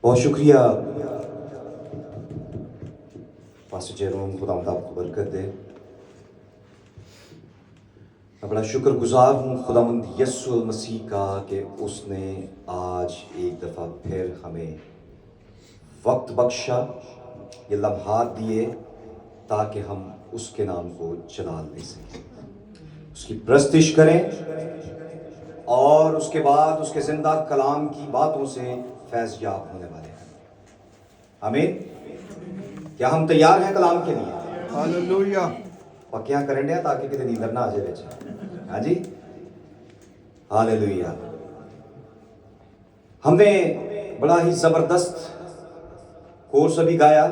बहुत शुक्रिया pastor Jerome, खुदा आपको बरकत दे। मैं बड़ा शुक्रगुजार हूँ खुदावंद यीशु मसीह का कि उसने आज एक दफ़ा फिर हमें वक्त बख्शा, ये लम्हात दिए ताकि हम उसके नाम को जलाल दे सकें, उसकी प्रस्तिश करें और उसके बाद उसके ज़िंदा कलाम की बातों से फैज़ याब होने वाले हैं। आमीन। क्या हम तैयार हैं कलाम के लिए? हालेलुया। पक्कियां करने हैं ताकि कितनी नींदर ना आ जाए बेचा। हाँ जी, हालेलुया। हमने बड़ा ही जबरदस्त कोर्स अभी गाया।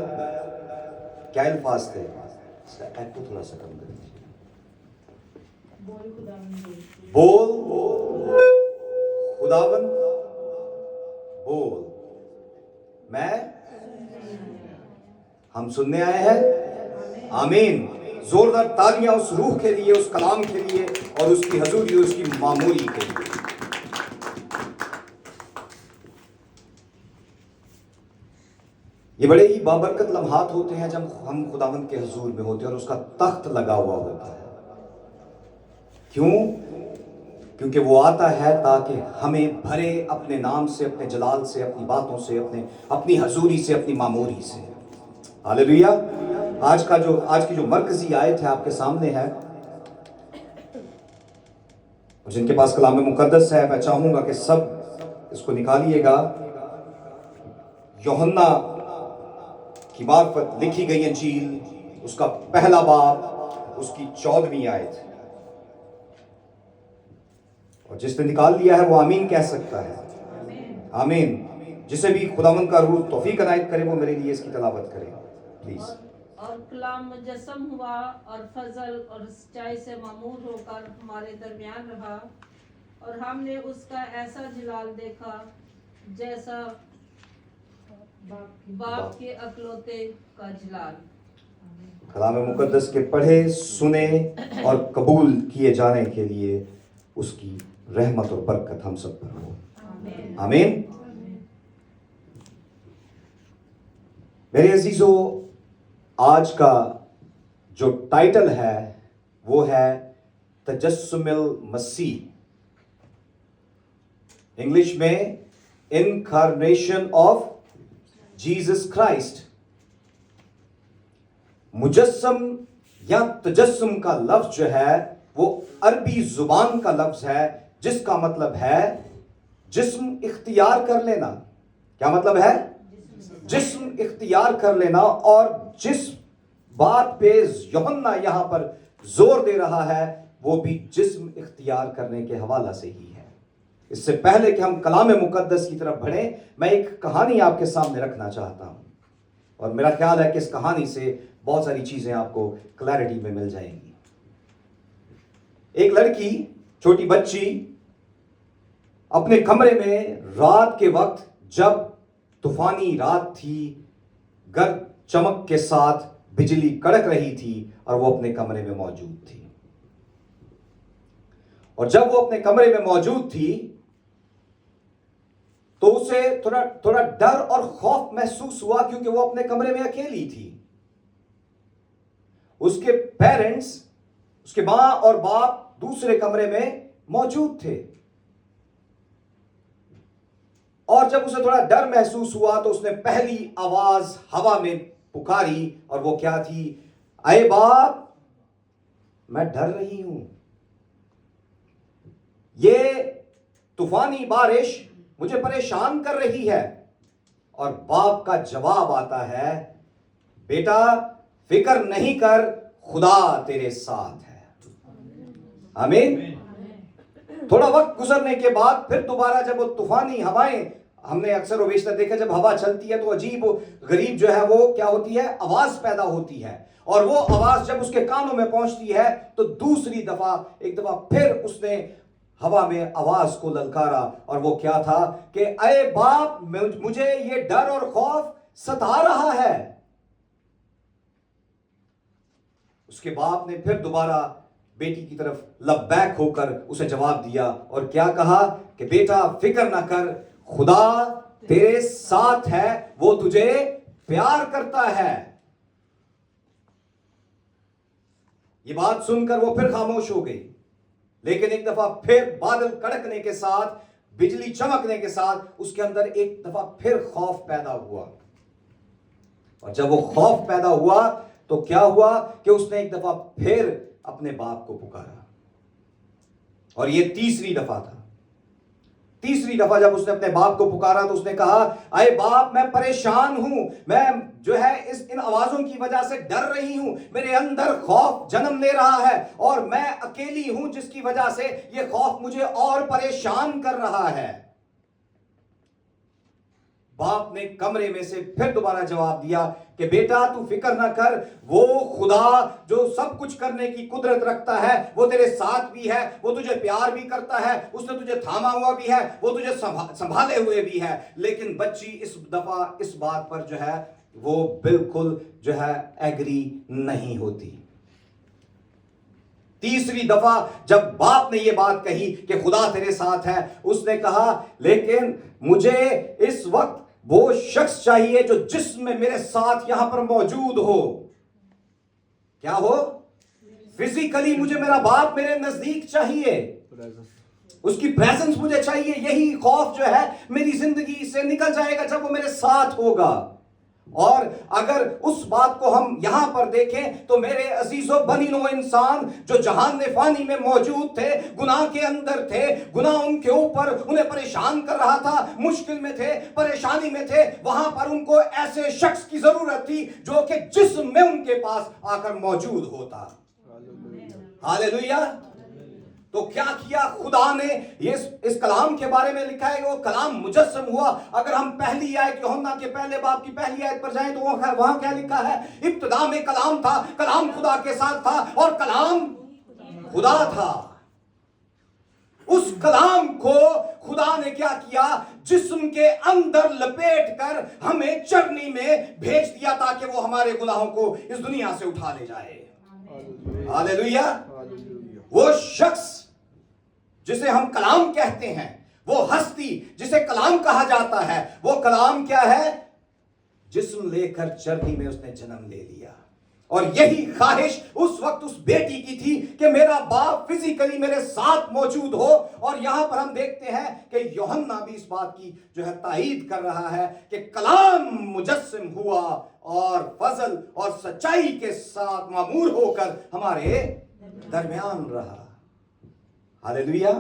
क्या अल्फाज थे? इसका एक्ट थोड़ा सा कम कर दीजिए। बोल खुदावन बोल, मैं हम सुनने आए हैं। आमीन। जोरदार तालियां उस रूह के लिए, उस कलाम के लिए और उसकी हजूरी, उसकी मामूली के लिए। ये बड़े ही बाबरकत लम्हात होते हैं जब हम खुदावंद के हजूर में होते हैं और उसका तख्त लगा हुआ होता है। क्यों? क्योंकि वो आता है ताकि हमें भरे अपने नाम से, अपने जलाल से, अपनी बातों से, अपनी हजूरी से, अपनी मामूरी से। हालेलुया। आज की जो मरकजी आयत है आपके सामने है, और जिनके पास कलाम मुकद्दस है मैं चाहूंगा कि सब इसको निकालिएगा। यूहन्ना की मार्फत लिखी गई अंजील, उसका पहला बाब, उसकी 14वीं आयत। और जिसने निकाल लिया है वो आमीन कह सकता है। आमीन। जिसे भी खुदावंद का रूह तौफीक अनायत करे वो मेरे लिए इसकी तलावत करे प्लीज। और कलाम मुजस्सम हुआ और फजल और सच्चाई से मामूर होकर हमारे दरमियान रहा, और हमने उसका ऐसा जलाल देखा जैसा बाप के अकलौते का जलाल। कलाम मुकद्दस के पढ़े, सुने और कबूल किए जाने के लिए उसकी रहमत और बरकत हम सब पर हो। आमीन। मेरे अजीजों, आज का जो टाइटल है वो है तजस्सुमुल मसीह, इंग्लिश में इनकार्नेशन ऑफ जीसस क्राइस्ट। मुजस्सम या तजस्सुम का लफ्ज जो है वो अरबी जुबान का लफ्ज है जिसका मतलब है जिस्म इख्तियार कर लेना। क्या मतलब है? जिस्म इख्तियार कर लेना। और जिस बात पे यूहन्ना यहां पर जोर दे रहा है वो भी जिस्म इख्तियार करने के हवाला से ही है। इससे पहले कि हम कलाम मुकद्दस की तरफ बढ़ें, मैं एक कहानी आपके सामने रखना चाहता हूं, और मेरा ख्याल है कि इस कहानी से बहुत सारी चीजें आपको क्लैरिटी में मिल जाएंगी। एक लड़की, छोटी बच्ची, अपने कमरे में रात के वक्त, जब तूफानी रात थी, गर्द चमक के साथ बिजली कड़क रही थी, और वो अपने कमरे में मौजूद थी। और जब वो अपने कमरे में मौजूद थी तो उसे थोड़ा डर और खौफ महसूस हुआ, क्योंकि वो अपने कमरे में अकेली थी। उसके पेरेंट्स, उसके मां और बाप दूसरे कमरे में मौजूद थे। और जब उसे थोड़ा डर महसूस हुआ तो उसने पहली आवाज हवा में पुकारी, और वो क्या थी? अरे बाप, मैं डर रही हूं। ये तूफानी बारिश मुझे परेशान कर रही है। और बाप का जवाब आता है, बेटा फिक्र नहीं कर, खुदा तेरे साथ है। आमीन। थोड़ा वक्त गुजरने के बाद फिर दोबारा जब वो तूफानी हवाएं, हमने अक्सर और बेशतर देखा जब हवा चलती है तो अजीब गरीब जो है वो क्या होती है, आवाज पैदा होती है। और वो आवाज जब उसके कानों में पहुंचती है तो दूसरी दफा, एक दफा फिर उसने हवा में आवाज को ललकारा, और वो क्या था कि अरे बाप, मुझे ये डर और खौफ सता रहा है। उसके बाप ने फिर दोबारा बेटी की तरफ लबैक होकर उसे जवाब दिया, और क्या कहा कि बेटा फिक्र ना कर, खुदा तेरे साथ है, वो तुझे प्यार करता है। ये बात सुनकर वो फिर खामोश हो गई, लेकिन एक दफा फिर बादल कड़कने के साथ, बिजली चमकने के साथ उसके अंदर एक दफा फिर खौफ पैदा हुआ। और जब वो खौफ पैदा हुआ तो क्या हुआ कि उसने एक दफा फिर अपने बाप को पुकारा, और ये तीसरी दफा था। तीसरी दफा जब उसने अपने बाप को पुकारा तो उसने कहा, अरे बाप, मैं परेशान हूं, मैं जो है इन आवाजों की वजह से डर रही हूं, मेरे अंदर खौफ जन्म ले रहा है, और मैं अकेली हूं जिसकी वजह से ये खौफ मुझे और परेशान कर रहा है। बाप ने कमरे में से फिर दोबारा जवाब दिया कि बेटा, तू फिक्र ना कर, वो खुदा जो सब कुछ करने की कुदरत रखता है वो तेरे साथ भी है, वो तुझे प्यार भी करता है, उसने तुझे थामा हुआ भी है, वो तुझे संभाले हुए भी है। लेकिन बच्ची इस दफा इस बात पर जो है वो बिल्कुल जो है एग्री नहीं होती। तीसरी दफा जब बाप ने ये बात कही कि खुदा तेरे साथ है, उसने कहा, लेकिन मुझे इस वक्त वो शख्स चाहिए जो जिस्म में मेरे साथ यहां पर मौजूद हो। क्या हो? फिजिकली मुझे मेरा बाप मेरे नजदीक चाहिए, उसकी प्रेजेंस मुझे चाहिए। यही खौफ जो है मेरी जिंदगी से निकल जाएगा जब वो मेरे साथ होगा। और अगर उस बात को हम यहां पर देखें तो मेरे अजीजों बनीनो इंसान जो जहान फानी में मौजूद थे, गुनाह के अंदर थे, गुनाह उनके ऊपर उन्हें परेशान कर रहा था, मुश्किल में थे, परेशानी में थे, वहां पर उनको ऐसे शख्स की जरूरत थी जो कि जिस्म में उनके पास आकर मौजूद होता। हालेलुया। तो क्या किया खुदा ने? ये इस कलाम के बारे में लिखा है, वो कलाम मुजस्सम हुआ। अगर हम पहली आयत यूहन्ना के पहले बाब की पहली आयत पर जाएं तो वहां क्या लिखा है? इब्तिदा में कलाम था, कलाम खुदा के साथ था और कलाम खुदा था। उस कलाम को खुदा ने क्या किया? जिस्म के अंदर लपेट कर हमें चरनी में भेज दिया ताकि वो हमारे गुनाहों को इस दुनिया से उठा ले जाए। हालेलुया। वो शख्स जिसे हम कलाम कहते हैं, वो हस्ती जिसे कलाम कहा जाता है, वो कलाम क्या है? जिस्म लेकर चरनी में उसने जन्म ले लिया। और यही ख्वाहिश उस वक्त उस बेटी की थी कि मेरा बाप फिजिकली मेरे साथ मौजूद हो। और यहां पर हम देखते हैं कि यूहन्ना भी इस बात की जो है तायीद कर रहा है कि कलाम मुजस्सिम हुआ और फजल और सच्चाई के साथ मामूर होकर हमारे दरमियान रहा। हालेलुया।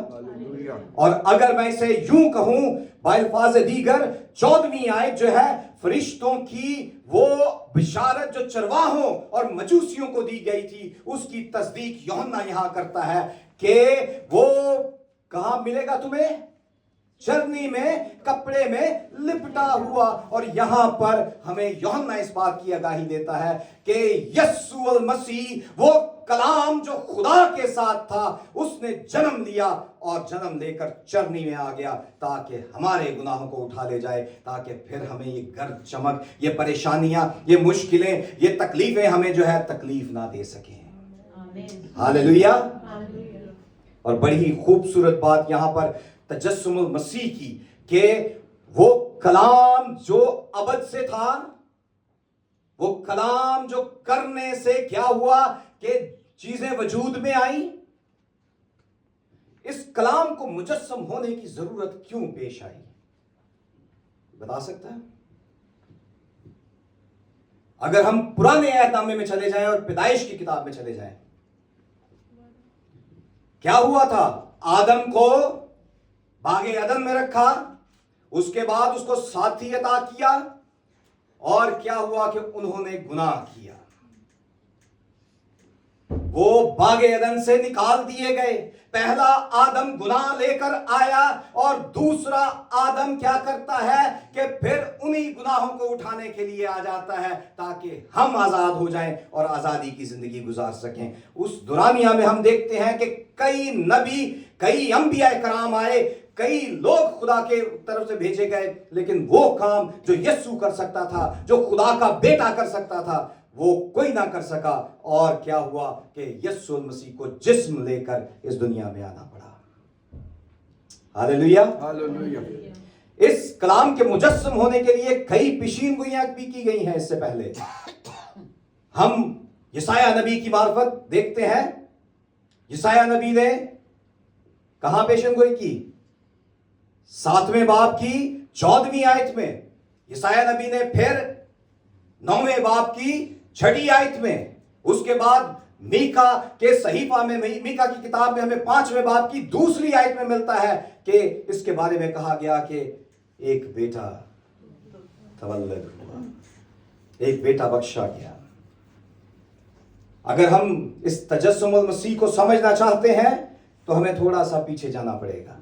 और अगर मैं इसे यूं कहूं, बाइल्फाज़ दीगर 14वीं आयत जो है फरिश्तों की वो बिशारत जो चरवाहों और मजूसियों को दी गई थी, उसकी तस्दीक यूहन्ना यहां करता है कि वो कहां मिलेगा तुम्हें? चरनी में, कपड़े में लिपटा हुआ। और यहां पर हमें यूहन्ना इस बात की आगाही देता है कि यस्सु मसीह वो कलाम जो खुदा के साथ था, उसने जन्म लिया और जन्म लेकर चरनी में आ गया ताकि हमारे गुनाहों को उठा ले जाए, ताकि फिर हमें ये गर्द चमक, ये परेशानियां, ये मुश्किलें, ये तकलीफें हमें जो है तकलीफ ना दे सकें। हालेलुया। और बड़ी ही खूबसूरत बात यहां पर तजस्सुमुल मसीह की कि वो कलाम जो अबद से था, वो कलाम जो करने से क्या हुआ कि चीजें वजूद में आई। इस कलाम को मुजस्सम होने की जरूरत क्यों पेश आई? बता सकता है? अगर हम पुराने अहदनामे में चले जाएं और पैदाइश की किताब में चले जाएं, क्या हुआ था? आदम को बागे अदन में रखा, उसके बाद उसको साथी अता किया, और क्या हुआ कि उन्होंने गुनाह किया। वो बागे अदन से निकाल दिए गए। पहला आदम गुनाह लेकर आया और दूसरा आदम क्या करता है कि फिर उन्हीं गुनाहों को उठाने के लिए आ जाता है ताकि हम आजाद हो जाएं और आजादी की जिंदगी गुजार सकें। उस दुरानिया में हम देखते हैं कि कई नबी, कई अंबिया कराम आए, कई लोग खुदा के तरफ से भेजे गए, लेकिन वो काम जो यस्सु कर सकता था, जो खुदा का बेटा कर सकता था, वो कोई ना कर सका। और क्या हुआ कि यस्सु मसीह को जिस्म लेकर इस दुनिया में आना पड़ा। हालेलुया। हालेलुया। इस कलाम के मुजस्सम होने के लिए कई पेशीन गोइयां भी की गई हैं इससे पहले। हम यशायाह नबी की मार्फत देखते हैं, यशायाह नबी ने कहां पेशन गोई की? 7वें बाब की 14वीं आयत में। यशायाह नबी ने फिर 9वें बाब की 6ठी आयत में। उसके बाद मीका के सहीफा में, मीका की किताब में हमें 5वें बाब की 2री आयत में मिलता है कि इसके बारे में कहा गया कि एक बेटा तवल्लद हुआ, एक बेटा बख्शा गया। अगर हम इस तजस्सुमुल मसीह को समझना चाहते हैं तो हमें थोड़ा सा पीछे जाना पड़ेगा।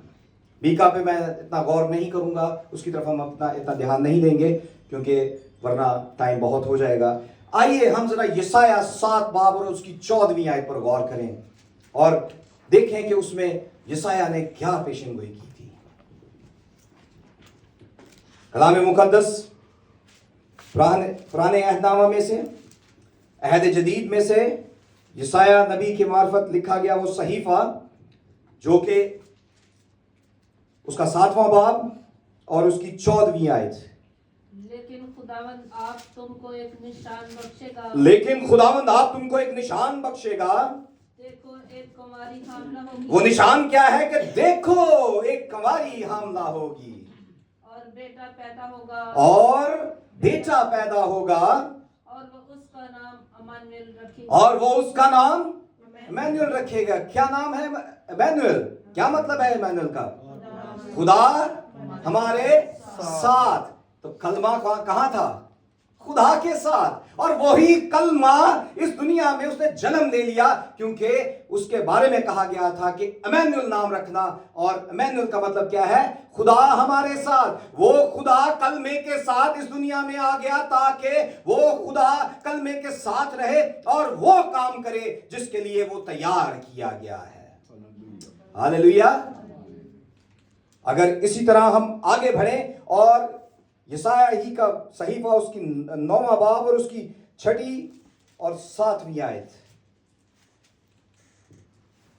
मीका पे मैं इतना गौर नहीं करूंगा, उसकी तरफ हम अपना इतना ध्यान नहीं देंगे क्योंकि वरना टाइम बहुत हो जाएगा। आइए हम जरा यशायाह 7 बाब और उसकी 14वीं आयत पर गौर करें और देखें कि उसमें यशायाह ने क्या पेशन गोई की थी। कलाम मुकद्दस पुराने अहदनामा में से, अहद जदीद में से यशायाह नबी के मार्फत लिखा गया वो सहीफा, जो कि उसका 7वां बाब और उसकी 14वीं आयत। लेकिन खुदावंद आप तुमको एक निशान बख्शेगा, लेकिन खुदावंद आप तुमको एक निशान बख्शेगा। देखो एक कुमारी हामला होगी, वो निशान क्या है कि देखो एक कुंवारी हामला होगी और बेटा पैदा होगा, और बेटा पैदा होगा, और वो उसका नाम अमानुएल रखेगा। और वो उसका नाम इमैनुएल रखेगा। क्या नाम है इमैनुएल? क्या मतलब है इमैनुएल का? खुदा हमारे साथ। तो कलमा कहां था? खुदा के साथ। और वही कलमा इस दुनिया में उसने जन्म ले लिया, क्योंकि उसके बारे में कहा गया था कि इमैनुएल नाम रखना। और इमैनुएल का मतलब क्या है? खुदा हमारे साथ। वो खुदा कलमे के साथ इस दुनिया में आ गया ताकि वो खुदा कलमे के साथ रहे और वो काम करे जिसके लिए वो तैयार किया गया है। हालेलुया। अगर इसी तरह हम आगे बढ़ें और यशायाह ही का सहीफा उसकी 9वां बाब और उसकी 6ठी और 7वीं आयत।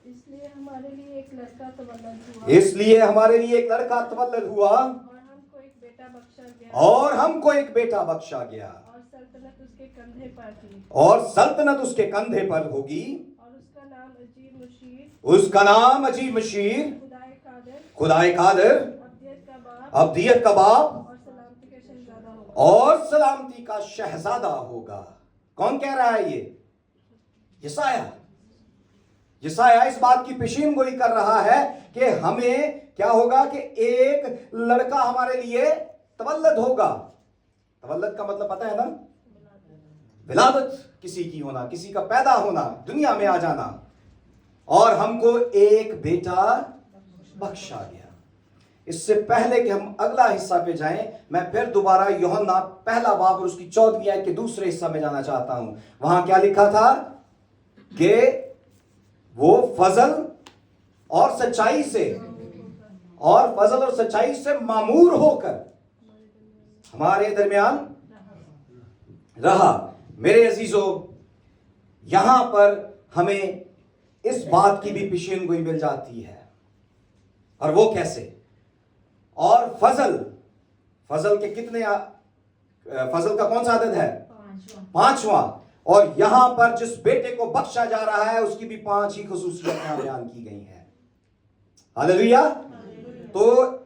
इसलिए हमारे लिए एक लड़का तवल्लद हुआ, इसलिए हमारे लिए एक लड़का तवल्लद हुआ, और हमको एक बेटा बख्शा गया, और हमको एक बेटा बख्शा गया, और सल्तनत उसके कंधे पर थी, और सल्तनत उसके कंधे पर होगी, और उसका नाम अजीब मुशीर, उसका नाम अजीब मशीर, खुदाए कादिर, खुदाए कादिर, अब्दियत का बाप, अब्दियत का बाप, और सलामती का शहजादा होगा। और सलामती का शहजादा होगा। कौन कह रहा है ये? यशायाह। यशायाह इस बात की पेशीन गोई कर रहा है कि हमें क्या होगा कि एक लड़का हमारे लिए तवल्लद होगा। तवल्लद का मतलब पता है ना? विलादत, किसी की होना, किसी का पैदा होना, दुनिया में आ जाना। और हमको एक बेटा बख्शा गया। इससे पहले कि हम अगला हिस्सा पे जाएं, मैं फिर दोबारा यूहन्ना 1 बाब और उसकी 14वीं आयत के दूसरे हिस्सा में जाना चाहता हूं। वहां क्या लिखा था कि वो फजल और सच्चाई से, और फजल और सच्चाई से मामूर होकर हमारे दरमियान रहा। मेरे अजीजों, यहां पर हमें इस बात की भी पेशीन गोई मिल जाती है। और वो कैसे? और फजल के कितने फजल का कौन सा आदद है? 5वां। और यहां पर जिस बेटे को बख्शा जा रहा है उसकी भी 5 ही खुसूसियतें बयान की गई हैं। हालेलुया। तो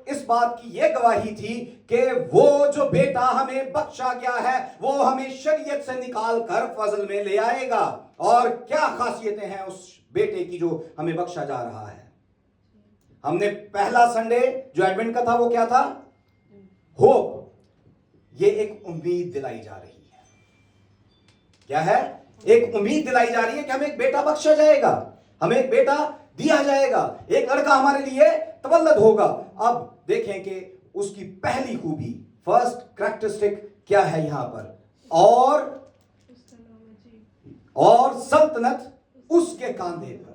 इस बात की यह गवाही थी कि वो जो बेटा हमें बख्शा गया है वो हमें शरीयत से निकाल कर फजल में ले आएगा। और क्या खासियतें हैं उस बेटे की जो हमें बख्शा जा रहा है? हमने पहला संडे जो एडवेंट का था वो क्या था? होप। ये एक उम्मीद दिलाई जा रही है। क्या है? एक उम्मीद दिलाई जा रही है कि हमें एक बेटा बख्शा जाएगा, हमें एक बेटा दिया जाएगा, एक लड़का हमारे लिए तवल्लद होगा। अब देखें कि उसकी पहली खूबी, फर्स्ट कैरेक्टरिस्टिक क्या है यहां पर? उसका नाम अजीब, और सल्तनत उसके कांधे पर।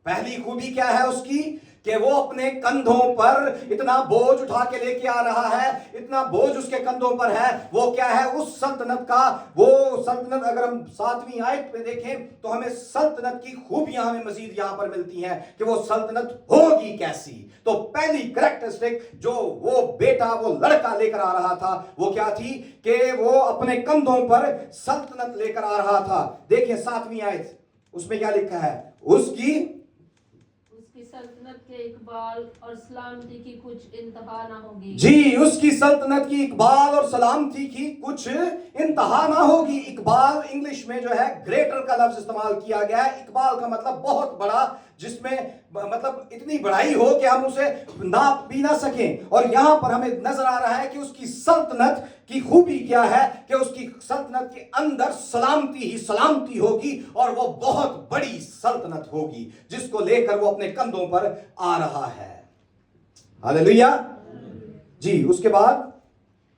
पहली खूबी क्या है उसकी? कि वो अपने कंधों पर इतना बोझ उठा के लेके आ रहा है, इतना बोझ उसके कंधों पर है। वो क्या है? उस सल्तनत का, वो सल्तनत अगर हम 7वीं आयत पे देखें तो हमें सल्तनत की खूबियां हमें मजीद यहां पर मिलती हैं कि वो सल्तनत होगी कैसी। तो पहली कैरेक्टरिस्टिक जो वो बेटा, वो लड़का लेकर आ रहा था, वो क्या थी कि वो अपने कंधों पर सल्तनत लेकर आ रहा था। देखिए 7वीं आयत, उसमें क्या लिखा है, उसकी सल्तनत के इकबाल और सलामती की कुछ इंतहा ना होगी। जी, उसकी सल्तनत की इकबाल और सलामती की कुछ इंतहा ना होगी। इकबाल इंग्लिश में जो है ग्रेटर का लफ्ज इस्तेमाल किया गया है। इकबाल का मतलब बहुत बड़ा, जिसमें मतलब इतनी बड़ाई हो कि हम उसे नाप भी ना सकें। और यहां पर हमें नजर आ रहा है कि उसकी सल्तनत की खूबी क्या है कि उसकी सल्तनत के अंदर सलामती ही सलामती होगी, और वो बहुत बड़ी सल्तनत होगी जिसको लेकर वो अपने कंधों पर आ रहा है। हालेलुया जी। उसके बाद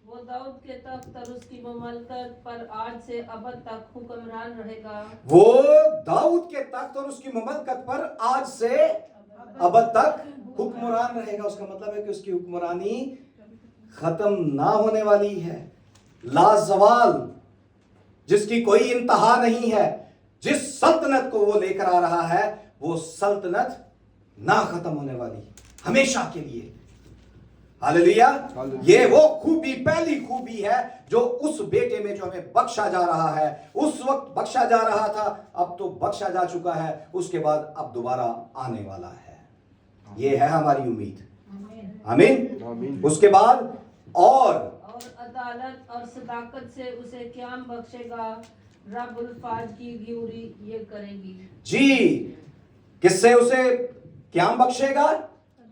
वो दाऊद के तख्त और उसकी ममलकत पर आज से अबद तक हुक्मरान रहेगा। वो दाऊद के तख्त और उसकी ममलकत पर आज से अबद तक हुक्मरान रहेगा। उसका मतलब है कि उसकी हुक्मरानी खत्म ना होने वाली है, लाजवाल, जिसकी कोई इंतहा नहीं है। जिस सल्तनत को वो लेकर आ रहा है, वो सल्तनत ना खत्म होने वाली, हमेशा के लिए। हालेलुया। ये वो खूबी, पहली खूबी है जो उस बेटे में जो हमें बख्शा जा रहा है। उस वक्त बख्शा जा रहा था, अब तो बख्शा जा चुका है, उसके बाद अब दोबारा आने वाला है। ये है हमारी उम्मीद। आमीन। उसके बाद और अदालत और सदाकत से उसे क़याम बख्शेगा, रब्बुल फाज की ग्यूरी ये करेगी। जी, किससे उसे क़याम बख्शेगा?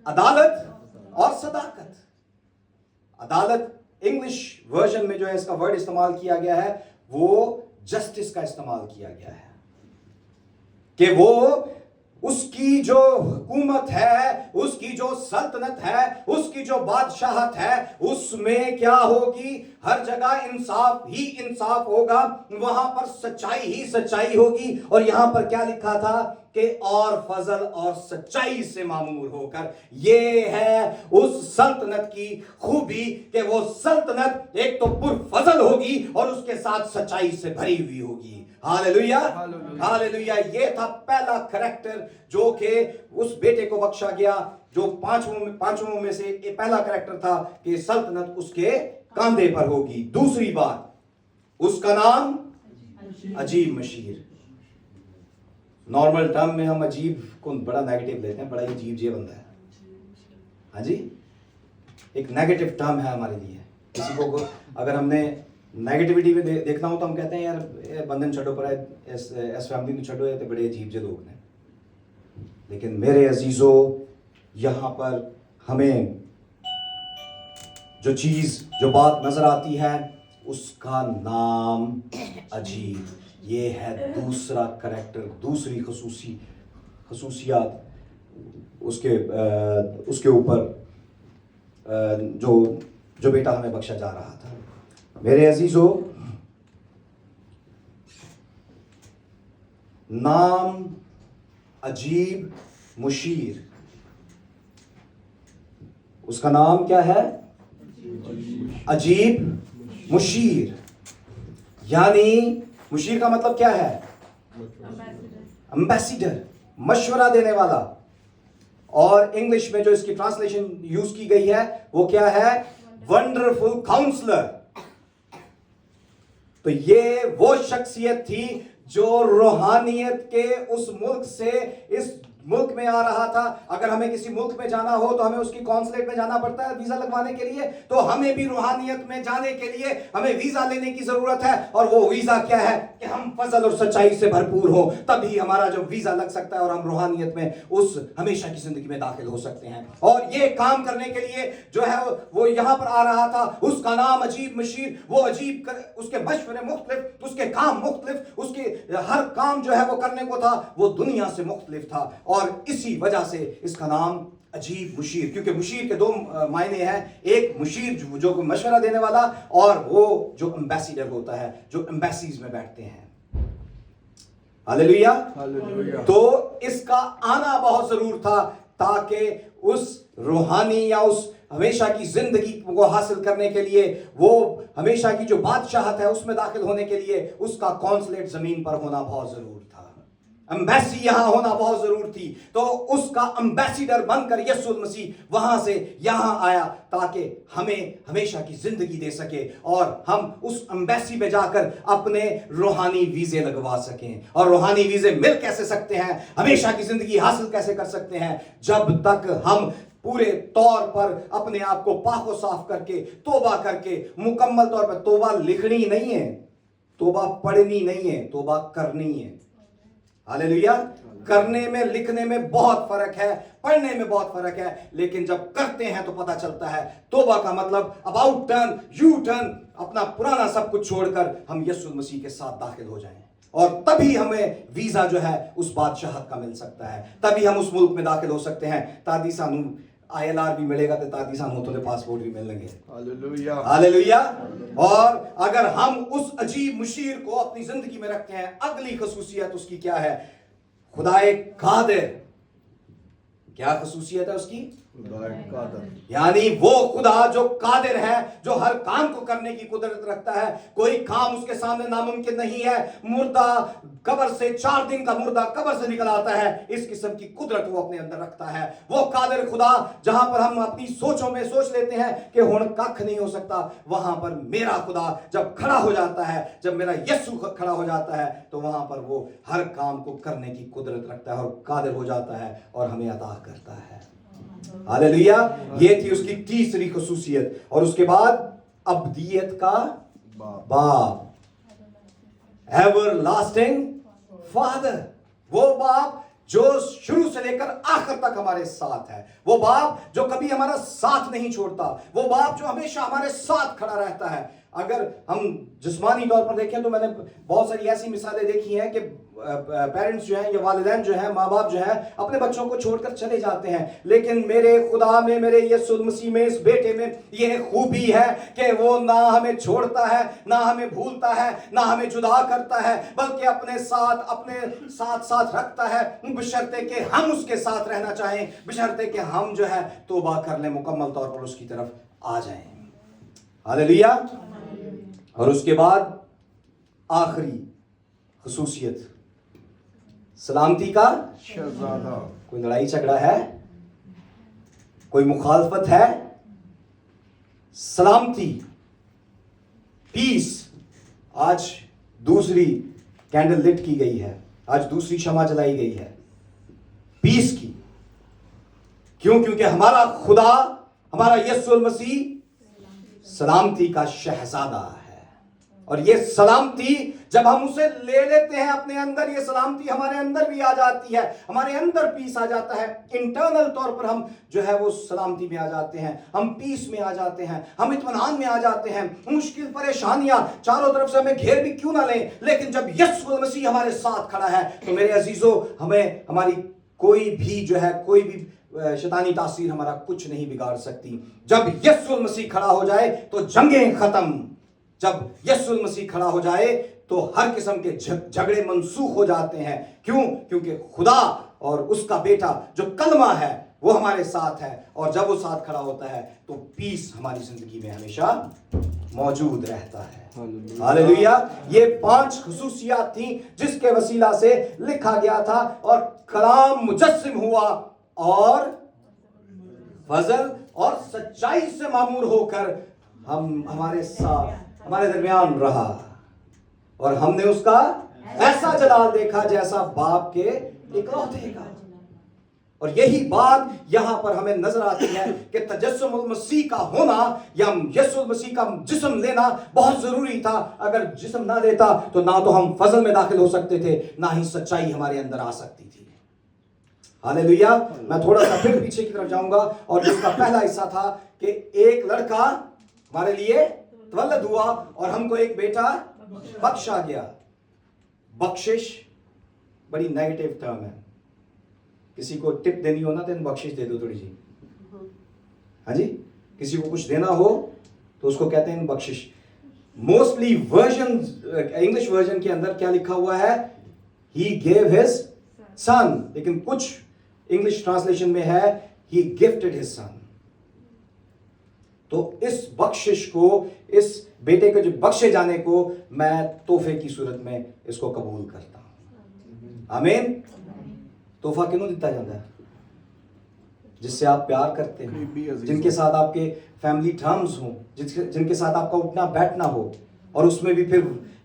अदालत और सदाकत। अदालत इंग्लिश वर्जन में जो है इसका वर्ड इस्तेमाल किया गया है, वो जस्टिस का इस्तेमाल किया गया है कि वो उसकी जो हुकूमत है, उसकी जो सल्तनत है, उसकी जो बादशाहत है, उसमें क्या होगी? हर जगह इंसाफ ही इंसाफ होगा, वहां पर सच्चाई ही सच्चाई होगी। और यहां पर क्या लिखा था कि और फजल और सच्चाई से मामूर होकर। ये है उस सल्तनत की खूबी कि वो सल्तनत एक तो पुरफजल होगी और उसके साथ सच्चाई से भरी हुई होगी। Hallelujah, hallelujah. ये था पहला करैक्टर जो कि उस बेटे को बख्शा गया, जो पांचों में से ये पहला करैक्टर था कि सल्तनत उसके कांधे पर होगी। दूसरी बात, उसका नाम अजीब मशीर। नॉर्मल टर्म में हम अजीब को बड़ा नेगेटिव लेते हैं, बड़ा ही अजीब जे बंदा है। हाँ जी, एक नेगेटिव टर्म है हमारे लिए। किसी को अगर हमने नेगेटिविटी में देखना हो तो हम कहते हैं यार बंधन छड़ो पर इस फैमिली में छड़ो, तो बड़े अजीब जे लोग हैं। लेकिन मेरे अजीजों, यहाँ पर हमें जो बात नजर आती है, उसका नाम अजीब। ये है दूसरा करैक्टर, दूसरी खसूसियात उसके ऊपर जो बेटा हमें बख्शा जा रहा था। मेरे अजीजों, नाम अजीब मुशीर, उसका नाम क्या है? अजीब मुशीर। यानी मुशीर का मतलब क्या है? एम्बेसिडर, मशवरा देने वाला। और इंग्लिश में जो इसकी ट्रांसलेशन यूज की गई है वो क्या है? Wonderful counsellor. तो ये वो शख्सियत थी जो रूहानियत के उस मुल्क से इस मुल्क में आ रहा था। अगर हमें किसी मुल्क में जाना हो तो हमें उसकी कॉन्सुलेट में जाना पड़ता है वीजा लगवाने के लिए। तो हमें भी रूहानियत में जाने के लिए हमें वीजा लेने की जरूरत है। और वो वीजा क्या है? कि हम फजल और सच्चाई से भरपूर हो, तभी हमारा जो वीजा लग सकता है और हम रूहानियत में उस हमेशा की जिंदगी में दाखिल हो सकते हैं। और ये काम करने के लिए जो है वो यहां पर आ रहा था। उसका नाम अजीब मशीर। वो अजीब, उसके मशवरे मुख्तलिफ, उसके काम मुख्तलिफ, उसके हर काम जो है वो करने को था वो दुनिया से मुख्तलिफ था। और इसी वजह से इसका नाम अजीब मुशीर, क्योंकि मुशीर के दो मायने हैं। एक मुशीर जो मशवरा देने वाला, और वो जो एम्बेसिडर होता है, जो एम्बेसीज में बैठते हैं। हालेलुया। तो इसका आना बहुत जरूर था ताकि उस रूहानी या उस हमेशा की जिंदगी को हासिल करने के लिए, वो हमेशा की जो बादशाहत है उसमें दाखिल होने के लिए उसका कॉन्सुलेट जमीन पर होना बहुत जरूर था। एम्बेसी यहां होना बहुत जरूर थी, तो उसका एम्बेसिडर बनकर यीशु मसीह वहां से यहां आया ताकि हमें हमेशा की जिंदगी दे सके और हम उस एम्बेसी में जाकर अपने रूहानी वीजे लगवा सकें। और रूहानी वीजे मिल कैसे सकते हैं, हमेशा की जिंदगी हासिल कैसे कर सकते हैं, जब तक हम पूरे तौर पर अपने आप को पाको साफ करके तोबा करके, मुकम्मल तौर पर तोबा लिखनी नहीं है, तोबा पढ़नी नहीं है, तोबा करनी है। हालेलुया। करने में लिखने में बहुत फर्क है, पढ़ने में बहुत फर्क है, लेकिन जब करते हैं तो पता चलता है तोबा का मतलब अबाउट टर्न, यू टर्न, अपना पुराना सब कुछ छोड़कर हम यीशु मसीह के साथ दाखिल हो जाएं, और तभी हमें वीजा जो है उस बादशाहत का मिल सकता है, तभी हम उस मुल्क में दाखिल हो सकते हैं। तादी सानू ILR भी मिलेगा तो तादी सानू तो पासपोर्ट भी मिलेंगे। हालेलुया। हालेलुया। और अगर हम उस अजीब मुशीर को अपनी जिंदगी में रखते हैं, अगली खसूसियत उसकी क्या है? खुदाए कादिर। क्या खसूसियत है उसकी? यानी वो खुदा जो कादिर है, जो हर काम को करने की कुदरत रखता है, कोई काम उसके सामने नामुमकिन नहीं है। मुर्दा कब्र से 4 दिन का मुर्दा कब्र से निकल आता है, इस किस्म की कुदरत वो अपने अंदर रखता है। वो कादिर खुदा, जहां पर हम अपनी सोचों में सोच लेते हैं कि हुण कख नहीं हो सकता, वहां पर मेरा खुदा जब खड़ा हो जाता है, जब मेरा यीशु खड़ा हो जाता है, तो वहां पर वो हर काम को करने की कुदरत रखता है और कादिर हो जाता है और हमें अता करता है। हालेलुया। ये थी उसकी तीसरी खसूसियत। और उसके बाद अब्दियत का बाप, एवरलास्टिंग फादर। वो बाप जो शुरू से लेकर आखिर तक हमारे साथ है, वो बाप जो कभी हमारा साथ नहीं छोड़ता, वो बाप जो हमेशा हमारे साथ खड़ा रहता है। अगर हम जिस्मानी तौर पर देखें तो मैंने बहुत सारी ऐसी मिसालें देखी हैं कि पेरेंट्स जो हैं या वालिदैन जो हैं, माँ बाप जो हैं, अपने बच्चों को छोड़कर चले जाते हैं, लेकिन मेरे खुदा में, मेरे यीशु मसीह में, इस बेटे में ये खूबी है कि वो ना हमें छोड़ता है, ना हमें भूलता है, ना हमें जुदा करता है, बल्कि अपने साथ साथ रखता है, बशर्ते कि हम उसके साथ रहना चाहें, बशर्ते कि हम जो है तौबा कर लें, मुकम्मल तौर पर उसकी तरफ आ जाएं। हालेलुया। और उसके बाद आखिरी खसूसियत, सलामती का शहजादा। कोई लड़ाई झगड़ा है, कोई मुखालफत है, सलामती, पीस। आज दूसरी कैंडल लिट की गई है, आज दूसरी शमा जलाई गई है पीस की। क्यों? क्योंकि हमारा खुदा, हमारा यीशु मसीह सलामती का शहजादा है। और ये सलामती जब हम उसे ले लेते हैं अपने अंदर, ये सलामती हमारे अंदर भी आ जाती है, हमारे अंदर पीस आ जाता है। इंटरनल तौर पर हम जो है वो सलामती में आ जाते हैं, हम पीस में आ जाते हैं, हम इत्मीनान में आ जाते हैं। मुश्किल परेशानियां चारों तरफ से हमें घेर भी क्यों ना लें, लेकिन जब यीशु मसीह हमारे साथ खड़ा है तो मेरे अजीजों, हमें हमारी कोई भी जो है, कोई भी शैतानी तासीर हमारा कुछ नहीं बिगाड़ सकती। जब यीशु मसीह खड़ा हो जाए तो जंगें खत्म, जब यीशु मसीह खड़ा हो जाए तो हर किस्म के झगड़े मनसूख हो जाते हैं। क्यों? क्योंकि खुदा और उसका बेटा जो कलमा है वो हमारे साथ है, और जब वो साथ खड़ा होता है तो पीस हमारी जिंदगी में हमेशा मौजूद रहता है। हालेलुया। ये 5 खसूसियात थी जिसके वसीला से लिखा गया था, और कलाम मुजस्सिम हुआ और फजल और सच्चाई से मामूर होकर हमारे साथ, हमारे दरमियान रहा, और हमने उसका ऐसा जलाल देखा जैसा बाप के इकलौते का। और यही बात यहां पर हमें नजर आती है कि तजस्सुमुल मसीह का होना या यीशु मसीह का जिस्म लेना बहुत जरूरी था। अगर जिस्म ना लेता तो ना तो हम फजल में दाखिल हो सकते थे, ना ही सच्चाई हमारे अंदर आ सकती थी। हालेलुया। मैं थोड़ा सा फिर पीछे की तरफ जाऊंगा, और जिसका पहला हिस्सा था कि एक लड़का हमारे लिए तवल्लद हुआ और हमको एक बेटा बख्शा गया। बख्शिश बड़ी नेगेटिव टर्म है। किसी को टिप देनी हो ना तो बख्शिश दे दो थोड़ी सी। हाँ जी, किसी को कुछ देना हो तो उसको कहते हैं बख्शिश। मोस्टली वर्जन, इंग्लिश वर्जन के अंदर क्या लिखा हुआ है? ही गेव हिज सन, लेकिन कुछ इंग्लिश ट्रांसलेशन में है ही गिफ्टेड हिज सन। तो इस बख्शिश को, इस बेटे के जो बख्शे जाने को मैं तोहफे की सूरत में इसको कबूल करता हूं। आमीन। तोहफा किन्हों दिता जाता है? जिससे आप प्यार करते हैं, जिनके साथ आपके फैमिली टर्म्स हों, जिनके साथ आपका उठना बैठना हो, और उसमें भी फिर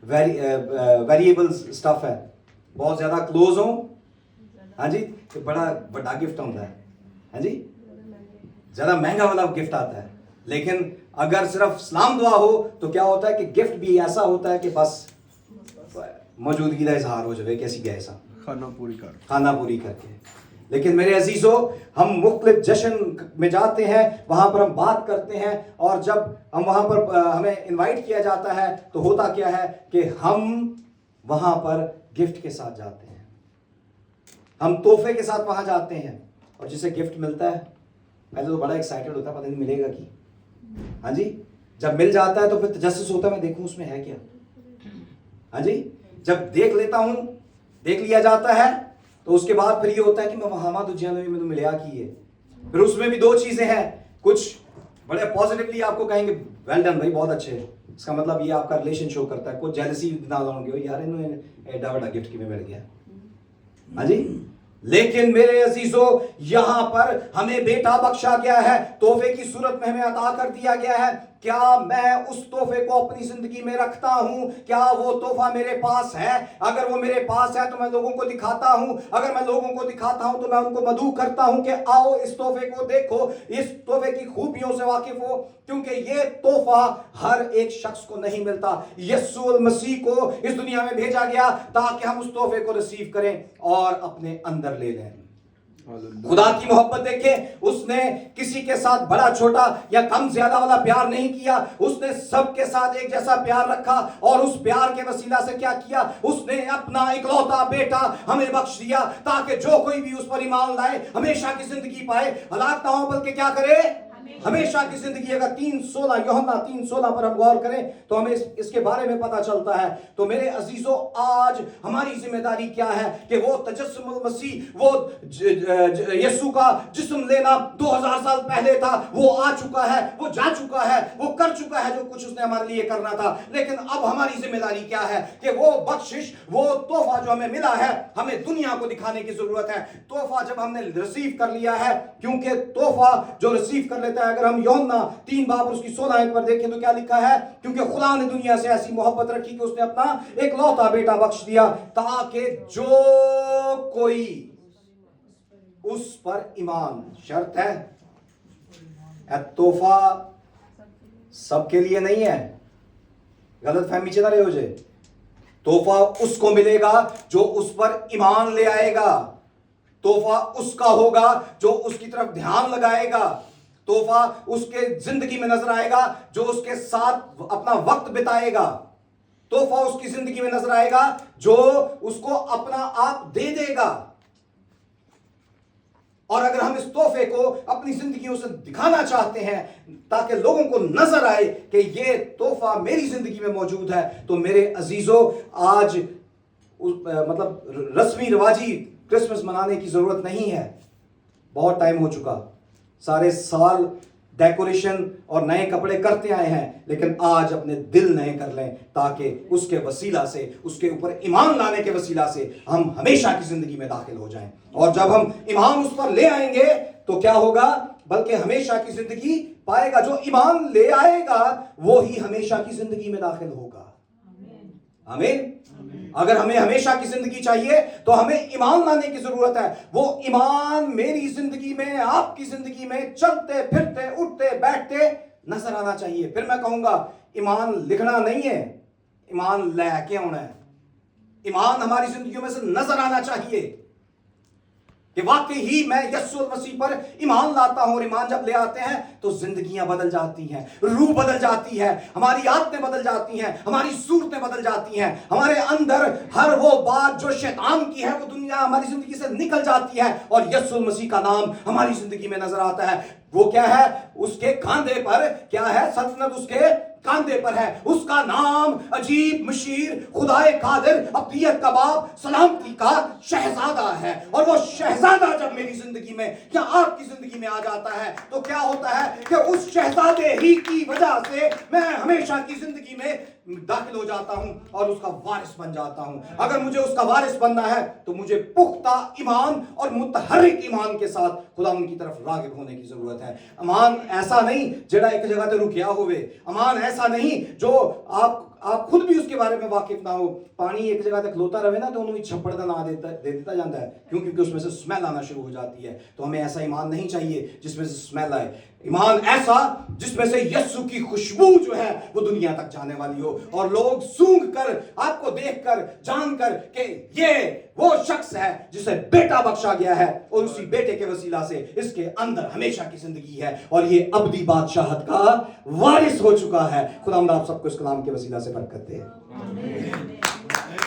वेरिएबल स्टफ है, बहुत ज्यादा क्लोज हो, हाँ जी, तो बड़ा बड़ा गिफ्ट होता है, हाँ जी, ज्यादा महंगा वाला गिफ्ट आता है। लेकिन अगर सिर्फ सलाम दुआ हो तो क्या होता है कि गिफ्ट भी ऐसा होता है कि बस मौजूदगी का इजहार हो जाए, कैसी गया ऐसा खाना पूरी करके। लेकिन मेरे अजीजों, हम मुख्तलिफ जश्न में जाते हैं, वहां पर हम बात करते हैं, और जब हम वहां पर हमें इनवाइट किया जाता है तो होता क्या है कि हम वहां पर गिफ्ट के साथ जाते हैं, हम तोहफे के साथ वहां जाते हैं, और जिसे गिफ्ट मिलता है पहले तो बड़ा एक्साइटेड होता है, पता नहीं मिलेगा कि, हाँ जी, जब मिल जाता है तो फिर तजस्सुस होता है, मैं देखूं उसमें है क्या, हाँ जी, जब देख लेता हूं, देख लिया जाता है, तो उसके बाद फिर ये होता है कि मैं वहां दूजिया में तो मिलया की है। फिर उसमें भी दो चीजें हैं, कुछ बड़े पॉजिटिवली आपको कहेंगे वेल डन भाई, बहुत अच्छे, इसका मतलब ये आपका रिलेशन शो करता है, कुछ जेलसी ना लाओगे यार इन्होंने एडा बड़ा गिफ्ट किमें मिल गया, हाँ जी। लेकिन मेरे अजीजों, यहां पर हमें बेटा बख्शा गया है, तोहफे की सूरत में हमें अता कर दिया गया है। क्या मैं उस तोहफे को अपनी जिंदगी में रखता हूं? क्या वो तोहफा मेरे पास है? अगर वो मेरे पास है तो मैं लोगों को दिखाता हूं, अगर मैं लोगों को दिखाता हूं तो मैं उनको मदऊ करता हूं कि आओ इस तोहफे को देखो, इस तोहफे की खूबियों से वाकिफ हो, क्योंकि ये तोहफा हर एक शख्स को नहीं मिलता। यीशु मसीह को इस दुनिया में भेजा गया ताकि हम उस तोहफे को रिसीव करें और अपने अंदर ले लें। खुदा की मोहब्बत देखें, उसने किसी के साथ बड़ा छोटा या कम ज्यादा वाला प्यार नहीं किया, उसने सबके साथ एक जैसा प्यार रखा, और उस प्यार के वसीला से क्या किया, उसने अपना इकलौता बेटा हमें बख्श दिया ताकि जो कोई भी उस पर ईमान लाए हमेशा की जिंदगी पाए, हलाक ना हो बल्कि क्या करे, हमेशा की जिंदगी। अगर 3:16 यूहन्ना 3:16 पर हम गौर करें तो हमें इसके बारे में पता चलता है। तो मेरे अजीजों, आज हमारी जिम्मेदारी क्या है कि वो तजस्सुमुल मसीह, वो यीशु का जिस्म लेना 2000 साल पहले था, वो आ चुका है, वो जा चुका है, वो कर चुका है जो कुछ उसने हमारे लिए करना था। लेकिन अब हमारी जिम्मेदारी क्या है कि वो बख्शिश, वो तोहफा जो हमें मिला है, हमें दुनिया को दिखाने की जरूरत है। तोहफा जब हमने रिसीव कर लिया है, क्योंकि तोहफा जो रिसीव कर लेता है, अगर हम यूहन्ना 3 बाब उसकी 16 आयत पर देखें तो क्या लिखा है, क्योंकि खुदा ने दुनिया से ऐसी मोहब्बत रखी कि उसने अपना एक लौता बेटा बख्श दिया ताकि जो कोई उस पर ईमान, शर्त है, तोहफा सबके लिए नहीं है, गलत फहमी चला रहे हो जे, तोहफा उसको मिलेगा जो उस पर ईमान ले आएगा, तोहफा उसका होगा जो उसकी तरफ ध्यान लगाएगा, तोहफा उसके जिंदगी में नजर आएगा जो उसके साथ अपना वक्त बिताएगा, तोहफा उसकी जिंदगी में नजर आएगा जो उसको अपना आप दे देगा। और अगर हम इस तोहफे को अपनी जिंदगियों से दिखाना चाहते हैं ताकि लोगों को नजर आए कि ये तोहफा मेरी जिंदगी में मौजूद है, तो मेरे अजीजों, आज मतलब रस्मी रिवाजी क्रिसमस मनाने की जरूरत नहीं है, बहुत टाइम हो चुका, सारे साल डेकोरेशन और नए कपड़े करते आए हैं, लेकिन आज अपने दिल नए कर लें ताकि उसके वसीला से, उसके ऊपर ईमान लाने के वसीला से हम हमेशा की जिंदगी में दाखिल हो जाएं। और जब हम ईमान उस पर ले आएंगे तो क्या होगा, बल्कि हमेशा की जिंदगी पाएगा। जो ईमान ले आएगा वो ही हमेशा की जिंदगी में दाखिल होगा। आमीन। अगर हमें हमेशा की जिंदगी चाहिए तो हमें ईमान लाने की जरूरत है। वो ईमान मेरी जिंदगी में, आपकी जिंदगी में चलते फिरते उठते बैठते नजर आना चाहिए। फिर मैं कहूंगा, ईमान लिखना नहीं है, ईमान लेके आना है। ईमान हमारी जिंदगियों में से नजर आना चाहिए कि वाकई ही मैं यीशु मसीह पर ईमान लाता हूं। और ईमान जब ले आते हैं तो जिंदगियां बदल जाती हैं, रूह बदल जाती है, हमारी आदतें बदल जाती हैं, हमारी सूरतें बदल जाती हैं, हमारे अंदर हर वो बात जो शैतान की है वो दुनिया हमारी जिंदगी से निकल जाती है और यीशु मसीह का नाम हमारी जिंदगी में नजर आता है। वो क्या है, उसके कांधे पर क्या है, सल्तनत उसके कांधे पर है, उसका नाम अजीब, मशीर, खुदाए कादिर, अब्दियत का बाप, सलामती का शहजादा है। और वो शहजादा जब मेरी जिंदगी में या आपकी जिंदगी में आ जाता है तो क्या होता है कि उस शहजादे ही की वजह से मैं हमेशा की जिंदगी में दाखिल हो जाता हूं और उसका वारिस बन जाता हूं। अगर मुझे उसका वारिस बनना है तो मुझे पुख्ता ईमान और मुतहर्रिक ईमान के साथ खुदा उनकी तरफ रागिब होने की जरूरत है। ईमान ऐसा नहीं जेड़ा एक जगह ते रुकिया होवे, ईमान ऐसा नहीं जो आप खुद भी उसके बारे में वाकिफ ना हो। पानी एक जगह तक खलोता रहे ना तो उन्हें छप्पड़ का नाम दे देता जाता है, क्योंकि उसमें से स्मेल आना शुरू हो जाती है। तो हमें ऐसा ईमान नहीं चाहिए जिसमें से स्मेल आए। ईमान ऐसा जिसमें से यीशु की खुशबू जो है वो दुनिया तक जाने वाली हो और लोग सूंघ कर, आपको देखकर, जानकर कि ये वो शख्स है जिसे बेटा बख्शा गया है और उसी बेटे के वसीला से इसके अंदर हमेशा की जिंदगी है और ये अब्दी बादशाहत का वारिस हो चुका है। खुदा आप सबको इस कलाम के वसीला से बरकत दे।